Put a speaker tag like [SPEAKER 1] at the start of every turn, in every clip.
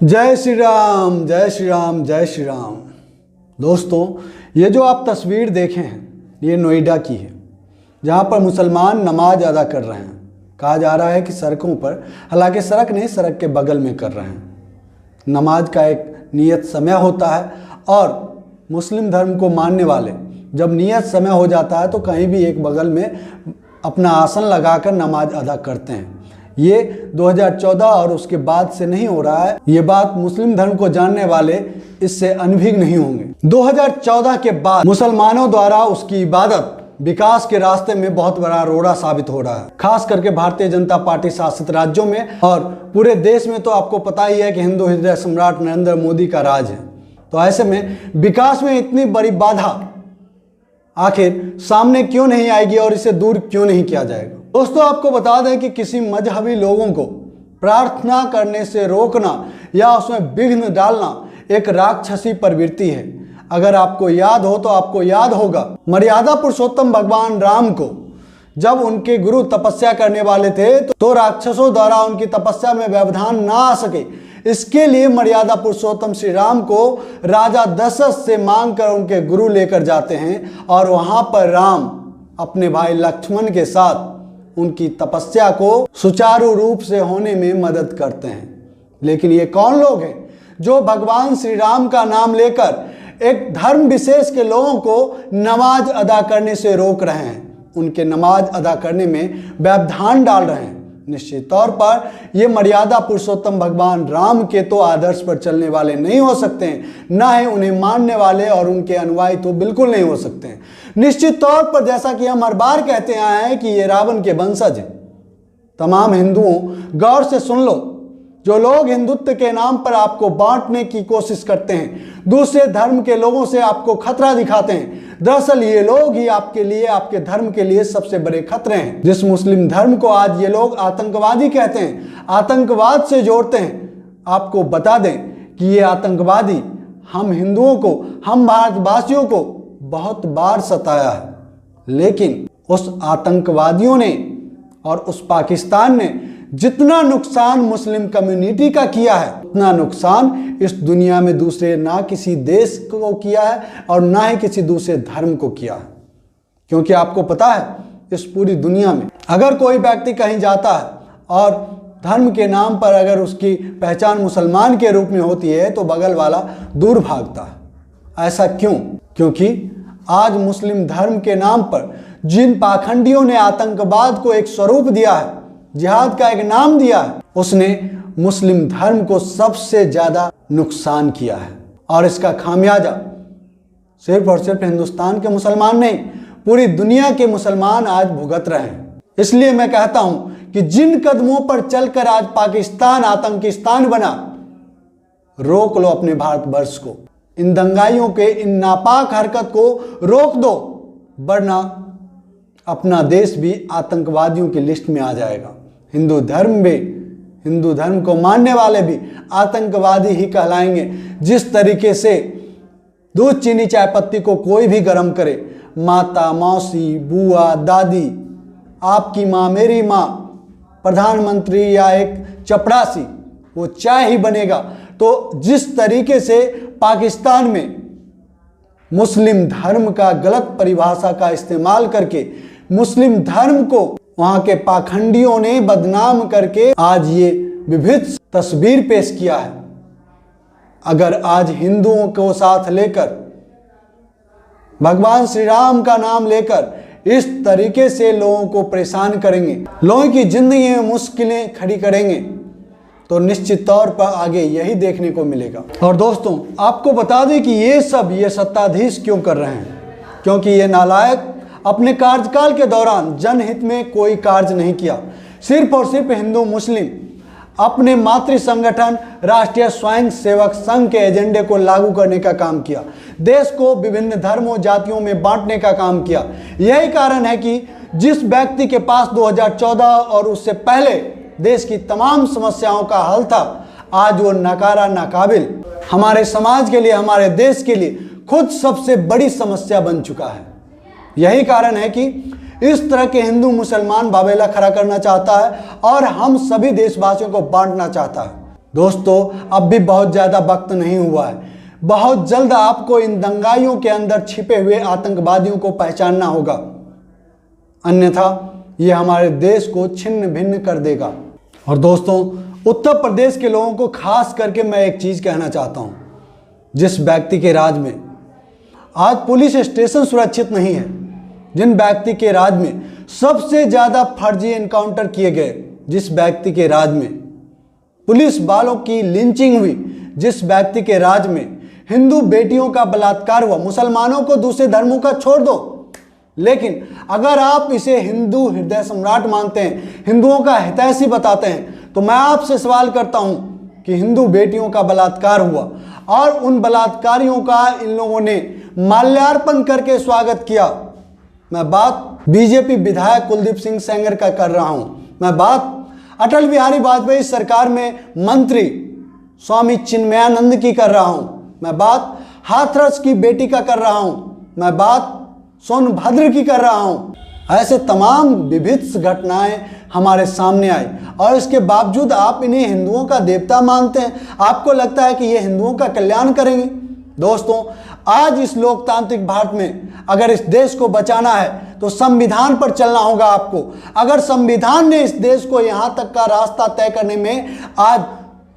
[SPEAKER 1] जय श्री राम, जय श्री राम, जय श्री राम। दोस्तों, ये जो आप तस्वीर देखे हैं ये नोएडा की है, जहाँ पर मुसलमान नमाज अदा कर रहे हैं। कहा जा रहा है कि सड़कों पर, हालांकि सड़क नहीं, सड़क के बगल में कर रहे हैं। नमाज का एक नियत समय होता है और मुस्लिम धर्म को मानने वाले जब नियत समय हो जाता है तो कहीं भी एक बगल में अपना आसन लगाकर नमाज अदा करते हैं। ये 2014 और उसके बाद से नहीं हो रहा है। ये बात मुस्लिम धर्म को जानने वाले इससे अनभिज्ञ नहीं होंगे। 2014 के बाद मुसलमानों द्वारा उसकी इबादत विकास के रास्ते में बहुत बड़ा रोड़ा साबित हो रहा है, खास करके भारतीय जनता पार्टी शासित राज्यों में और पूरे देश में। तो आपको पता ही है कि हिंदू हृदय सम्राट नरेंद्र मोदी का राज है। तो ऐसे में विकास में इतनी बड़ी बाधा आखिर सामने क्यों नहीं आएगी और इसे दूर क्यों नहीं किया जाएगा। दोस्तों, आपको बता दें कि किसी मजहबी लोगों को प्रार्थना करने से रोकना या उसमें विघ्न डालना एक राक्षसी प्रवृत्ति है। अगर आपको याद हो तो आपको याद होगा मर्यादा पुरुषोत्तम भगवान राम को जब उनके गुरु तपस्या करने वाले थे तो राक्षसों द्वारा उनकी तपस्या में व्यवधान ना आ सके, इसके लिए मर्यादा पुरुषोत्तम श्री राम को राजा दशरथ से मांगकर उनके गुरु लेकर जाते हैं और वहां पर राम अपने भाई लक्ष्मण के साथ उनकी तपस्या को सुचारू रूप से होने में मदद करते हैं। लेकिन ये कौन लोग हैं जो भगवान श्री राम का नाम लेकर एक धर्म विशेष के लोगों को नमाज अदा करने से रोक रहे हैं, उनके नमाज अदा करने में व्यवधान डाल रहे हैं। निश्चित तौर पर ये मर्यादा पुरुषोत्तम भगवान राम के तो आदर्श पर चलने वाले नहीं हो सकते हैं, ना ही उन्हें मानने वाले और उनके अनुयायी तो बिल्कुल नहीं हो सकते हैं। निश्चित तौर पर जैसा कि हम हर बार कहते आए हैं कि ये रावण के वंशज हैं। तमाम हिंदुओं, गौर से सुन लो, जो लोग हिंदुत्व के नाम पर आपको बांटने की कोशिश करते हैं, दूसरे धर्म के लोगों से आपको खतरा दिखाते हैं, दरअसल ये लोग ही आपके लिए, आपके धर्म के लिए सबसे बड़े खतरे हैं। जिस मुस्लिम धर्म को आज ये लोग आतंकवादी कहते हैं, आतंकवाद से जोड़ते हैं, आपको बता दें कि ये आतंकवादी हम हिंदुओं को, हम भारतवासियों को बहुत बार सताया है। लेकिन उस आतंकवादियों ने और उस पाकिस्तान ने जितना नुकसान मुस्लिम कम्युनिटी का किया है, उतना नुकसान इस दुनिया में दूसरे ना किसी देश को किया है और ना ही किसी दूसरे धर्म को किया है। क्योंकि आपको पता है, इस पूरी दुनिया में अगर कोई व्यक्ति कहीं जाता है और धर्म के नाम पर अगर उसकी पहचान मुसलमान के रूप में होती है तो बगल वाला दूर भागता है। ऐसा क्यों? क्योंकि आज मुस्लिम धर्म के नाम पर जिन पाखंडियों ने आतंकवाद को एक स्वरूप दिया है, जिहाद का एक नाम दिया है, उसने मुस्लिम धर्म को सबसे ज्यादा नुकसान किया है। और इसका खामियाजा सिर्फ और सिर्फ हिंदुस्तान के मुसलमान नहीं, पूरी दुनिया के मुसलमान आज भुगत रहे हैं। इसलिए मैं कहता हूं कि जिन कदमों पर चलकर आज पाकिस्तान आतंकिस्तान बना, रोक लो अपने भारतवर्ष को। इन दंगाइयों के इन नापाक हरकत को रोक दो, वरना अपना देश भी आतंकवादियों की लिस्ट में आ जाएगा। हिंदू धर्म को मानने वाले भी आतंकवादी ही कहलाएंगे। जिस तरीके से दूध, चीनी, चाय पत्ती को कोई भी गर्म करे, माता, मौसी, बुआ, दादी, आपकी माँ, मेरी माँ, प्रधानमंत्री या एक चपरासी, वो चाय ही बनेगा। तो जिस तरीके से पाकिस्तान में मुस्लिम धर्म का गलत परिभाषा का इस्तेमाल करके मुस्लिम धर्म को वहां के पाखंडियों ने बदनाम करके आज ये विभिन्न तस्वीर पेश किया है। अगर आज हिंदुओं को साथ लेकर, भगवान श्री राम का नाम लेकर इस तरीके से लोगों को परेशान करेंगे, लोगों की जिंदगी में मुश्किलें खड़ी करेंगे, तो निश्चित तौर पर आगे यही देखने को मिलेगा। और दोस्तों, आपको बता दें कि ये सत्ताधीश क्यों कर रहे हैं? क्योंकि ये नालायक अपने कार्यकाल के दौरान जनहित में कोई कार्य नहीं किया। सिर्फ और सिर्फ हिंदू मुस्लिम अपने मातृ संगठन राष्ट्रीय स्वयं सेवक संघ के एजेंडे को लागू करने का काम किया, देश को विभिन्न धर्मों जातियों में बांटने का काम किया। यही कारण है कि जिस व्यक्ति के पास 2014 और उससे पहले देश की तमाम समस्याओं का हल था, आज वो नकारा नाकाबिल हमारे समाज के लिए, हमारे देश के लिए खुद सबसे बड़ी समस्या बन चुका है। यही कारण है कि इस तरह के हिंदू मुसलमान बाबेला खड़ा करना चाहता है और हम सभी देशवासियों को बांटना चाहता है। दोस्तों अब भी बहुत ज़्यादा वक्त नहीं हुआ है। बहुत जल्द आपको इन दंगाइयों के अंदर छिपे हुए आतंकवादियों को पहचानना होगा, अन्यथा ये हमारे देश को छिन्न भिन्न कर देगा। और दोस्तों उत्तर प्रदेश के लोगों को खास करके मैं एक चीज़ कहना चाहता हूँ, जिस व्यक्ति के राज में आज पुलिस स्टेशन सुरक्षित नहीं है, जिन व्यक्ति के राज में सबसे ज़्यादा फर्जी एनकाउंटर किए गए, जिस व्यक्ति के राज में पुलिस वालों की लिंचिंग हुई, जिस व्यक्ति के राज में हिंदू बेटियों का बलात्कार हुआ, मुसलमानों को दूसरे धर्मों का छोड़ दो, लेकिन अगर आप इसे हिंदू हृदय सम्राट मानते हैं, हिंदुओं का हितैषी बताते हैं, तो मैं आपसे सवाल करता हूं कि हिंदू बेटियों का बलात्कार हुआ और उन बलात्कारियों का इन लोगों ने माल्यार्पण करके स्वागत किया। मैं बात बीजेपी विधायक कुलदीप सिंह सेंगर का कर रहा हूं। मैं बात अटल बिहारी वाजपेयी सरकार में मंत्री स्वामी चिन्मयानंद की कर रहा हूं। मैं बात हाथरस की बेटी का कर रहा हूं। मैं बात सोनभद्र की कर रहा हूं। ऐसे तमाम विभिन्न घटनाएं हमारे सामने आई और इसके बावजूद आप इन्हें हिंदुओं का देवता मानते हैं। आपको लगता है कि ये हिंदुओं का कल्याण करेंगे। दोस्तों आज इस लोकतांत्रिक भारत में अगर इस देश को बचाना है तो संविधान पर चलना होगा आपको। अगर संविधान ने इस देश को यहां तक का रास्ता तय करने में आज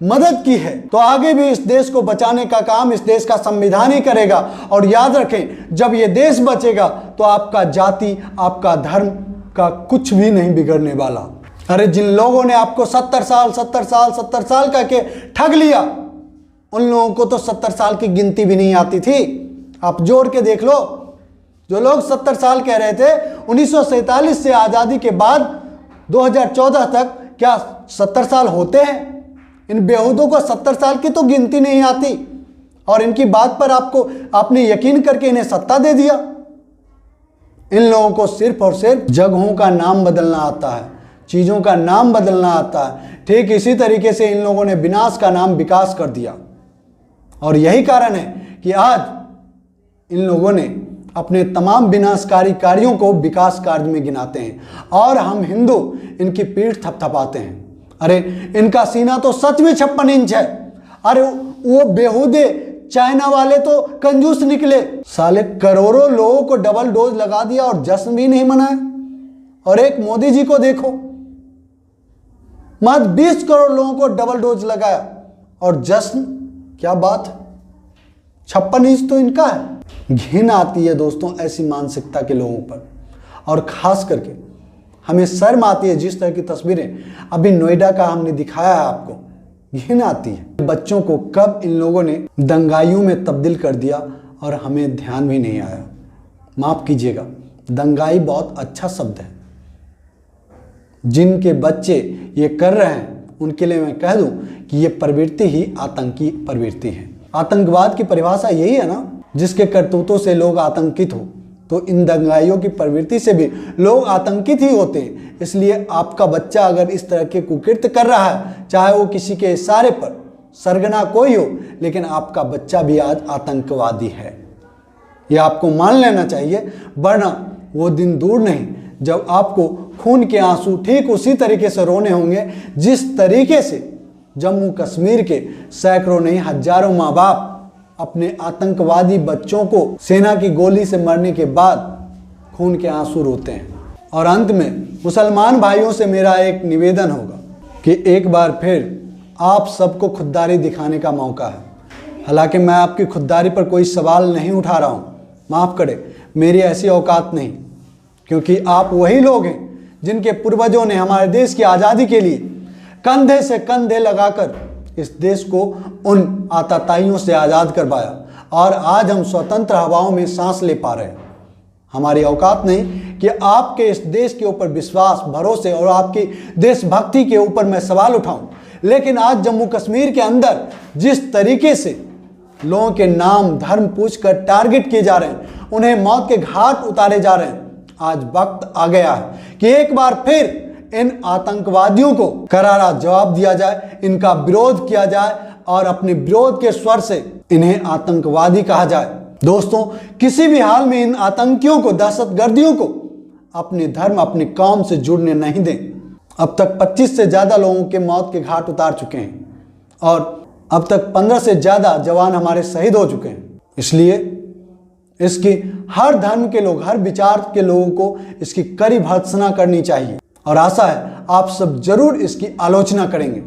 [SPEAKER 1] मदद की है तो आगे भी इस देश को बचाने का काम इस देश का संविधान ही करेगा। और याद रखें, जब ये देश बचेगा तो आपका जाति, आपका धर्म का कुछ भी नहीं बिगड़ने वाला। अरे जिन लोगों ने आपको 70 साल करके ठग लिया, उन लोगों को तो 70 साल की गिनती भी नहीं आती थी। आप जोड़ के देख लो, जो लोग 70 साल कह रहे थे 1947 से आज़ादी के बाद 2014 तक, क्या 70 साल होते हैं? इन बेहूदों को 70 साल की तो गिनती नहीं आती और इनकी बात पर आपने यकीन करके इन्हें सत्ता दे दिया। इन लोगों को सिर्फ और सिर्फ जगहों का नाम बदलना आता है, चीज़ों का नाम बदलना आता है। ठीक इसी तरीके से इन लोगों ने विनाश का नाम विकास कर दिया और यही कारण है कि आज इन लोगों ने अपने तमाम विनाशकारी कार्यों को विकास कार्य में गिनाते हैं और हम हिंदू इनकी पीठ थपथपाते हैं। अरे इनका सीना तो सच में 56 इंच है। अरे वो बेहूदे चाइना वाले तो कंजूस निकले, साले करोड़ों लोगों को डबल डोज लगा दिया और जश्न भी नहीं मनाया। और एक मोदी जी को देखो, मात्र 20 करोड़ लोगों को डबल डोज लगाया और जश्न, क्या बात है, 56 इंच तो इनका है। घिन आती है दोस्तों ऐसी मानसिकता के लोगों पर, और खास करके हमें शर्म आती है जिस तरह की तस्वीरें अभी नोएडा का हमने दिखाया है आपको, घिन आती है। बच्चों को कब इन लोगों ने दंगाइयों में तब्दील कर दिया और हमें ध्यान भी नहीं आया। माफ कीजिएगा, दंगाई बहुत अच्छा शब्द है। जिनके बच्चे ये कर रहे हैं उनके लिए मैं कह दूं कि ये प्रवृत्ति ही आतंकी प्रवृत्ति है। आतंकवाद की परिभाषा यही है ना, जिसके करतूतों से लोग आतंकित हो, तो इन दंगाइयों की प्रवृत्ति से भी लोग आतंकित ही होते हैं। इसलिए आपका बच्चा अगर इस तरह के कुकृत्य कर रहा है, चाहे वो किसी के इशारे पर सरगना कोई हो, लेकिन आपका बच्चा भी आज आतंकवादी है, यह आपको मान लेना चाहिए। वरना वो दिन दूर नहीं जब आपको खून के आंसू ठीक उसी तरीके से रोने होंगे जिस तरीके से जम्मू कश्मीर के सैकड़ों नहीं हजारों माँ बाप अपने आतंकवादी बच्चों को सेना की गोली से मरने के बाद खून के आंसू रोते हैं। और अंत में मुसलमान भाइयों से मेरा एक निवेदन होगा कि एक बार फिर आप सबको खुददारी दिखाने का मौका है। हालांकि मैं आपकी खुददारी पर कोई सवाल नहीं उठा रहा हूँ, माफ़ करें, मेरी ऐसी औकात नहीं, क्योंकि आप वही लोग हैं जिनके पूर्वजों ने हमारे देश की आज़ादी के लिए कंधे से कंधे लगाकर इस देश को उन आतताइयों से आज़ाद करवाया और आज हम स्वतंत्र हवाओं में सांस ले पा रहे हैं। हमारी औकात नहीं कि आपके इस देश के ऊपर विश्वास, भरोसे और आपकी देशभक्ति के ऊपर मैं सवाल उठाऊं। लेकिन आज जम्मू कश्मीर के अंदर जिस तरीके से लोगों के नाम धर्म पूछकर टारगेट किए जा रहे हैं, उन्हें मौत के घाट उतारे जा रहे हैं, आज वक्त आ गया है कि एक बार फिर इन आतंकवादियों को करारा जवाब दिया जाए, इनका विरोध किया जाए और अपने विरोध के स्वर से इन्हें आतंकवादी कहा जाए। दोस्तों, किसी भी हाल में इन आतंकियों को, दहशतगर्दियों को अपने धर्म, अपनी कौम से जुड़ने नहीं दें। अब तक 25 से ज़्यादा लोगों के मौत के घाट उतार चुके हैं और अब तक 15 से ज़्यादा जवान हमारे शहीद हो चुके हैं। इसलिए इसकी हर धर्म के लोग, हर विचार के लोगों को इसकी कड़ी भर्त्सना करनी चाहिए और आशा है आप सब जरूर इसकी आलोचना करेंगे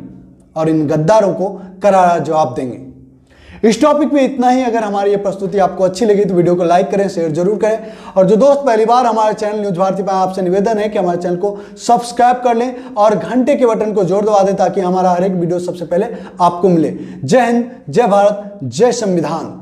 [SPEAKER 1] और इन गद्दारों को करारा जवाब देंगे। इस टॉपिक पे इतना ही। अगर हमारी ये प्रस्तुति आपको अच्छी लगी तो वीडियो को लाइक करें, शेयर जरूर करें और जो दोस्त पहली बार हमारे चैनल न्यूज भारती पर, आपसे निवेदन है कि हमारे चैनल को सब्सक्राइब कर लें और घंटे के बटन को जोर दबा दें ताकि हमारा हर एक वीडियो सबसे पहले आपको मिले। जय हिंद, जय भारत, जय संविधान।